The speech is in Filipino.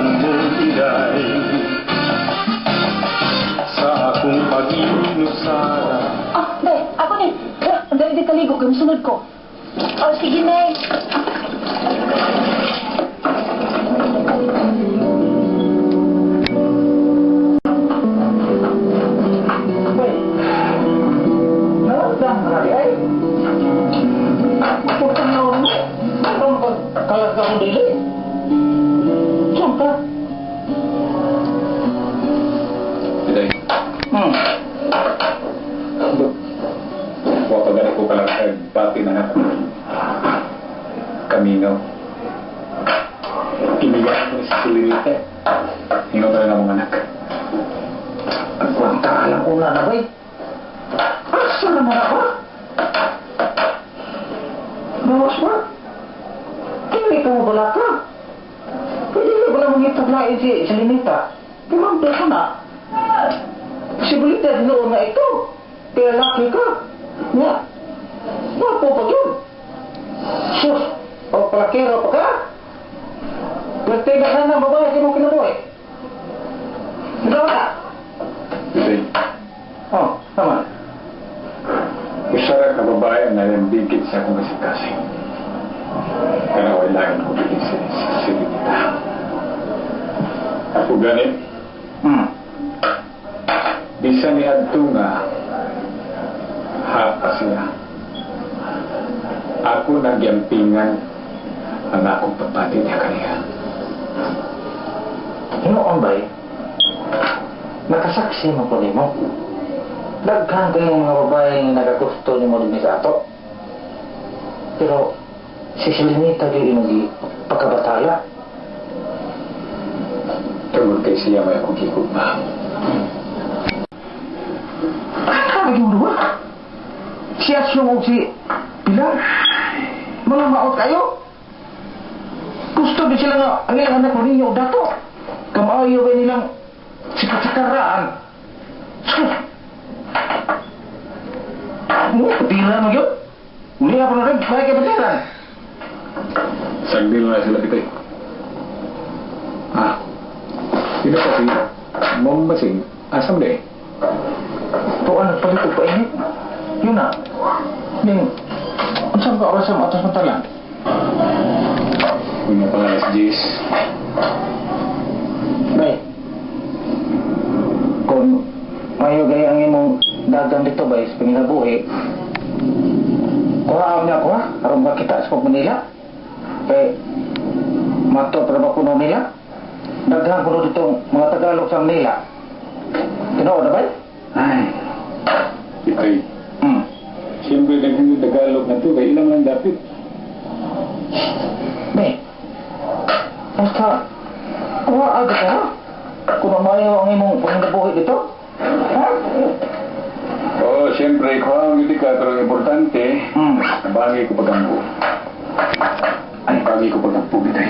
kailangan mo ilay sa akong pag-inusara. Day, ako ni. Dahil di kaligo kung sunod ko. Sige, Nay. Wapagani ko pala sa pati na natin. Kamino. Kiniyak ko sa silirite. Hingaw na rin ang mga anak. Ang kwanta lang ko na na ba eh. Asa naman ako? Bawas ba? Kini ka mo bala ka? Pwede ka ba namang itaglain si Linita? Kumampi ko na. Posibilidad noon na ito. Kaya laki ka. Nga. Wapo pa yun. Sus. O palakiro pa ka? Pagtigas na ng babae di mo kinabuhi. Nagawa ka? Kasi, Tama. usara ka babae na yung bigit sa akong kasikasing. Kaya wailangan ko bigit sa silirita. Ako ganit. Bisa ni Adto nga hapa siya. Ako nagyampingan ang akong papatid niya kaniya. Hinoon ba'y? Nakasaksi mo po mo. Daghan kayong mga babae nga nagagusto ni mo din sa ato. Pero si Selenita di inugi pagkabataya. Tungod kay siya may akong kikugma. Yung dua. Si Asyong o si Pilar. Mga maot kayo. Gusto din sila nga ang ilang anak mo ninyo dato. Kamaayo ba nilang sikat-sikaraan. Patiran mo yun. Uli nga po na rin. Bahay kay patiran. Sagdil na sila pitoy. Hindi kasi, mambasing, asam na eh. Tuan, pagkito pa init. Yun na. Ning, saan ka oras sa atas matalan? Kung yung pangalas Jis. Bay, kung mayo gaya ang imong dagang dito bay sa panginabuhi, kuhaan niya ko ha, aron ba kita sa Manila? Kay, mato para ba kuno nila? Daghan kuno ditong mga Tagalog sa Manila. Tinood na bay? Ay, ito'y. Siyempre, naging Tagalog na ito, kaya ilang lang dapit. Bay, basta, aga ka ha? Kung mayo ang imong panginabuhi dito? Ha? Oo, siyempre, kung hindi ka, pero importante, nabagi ko pagkampo. Ay, nabagi ko pagkampo, bitay.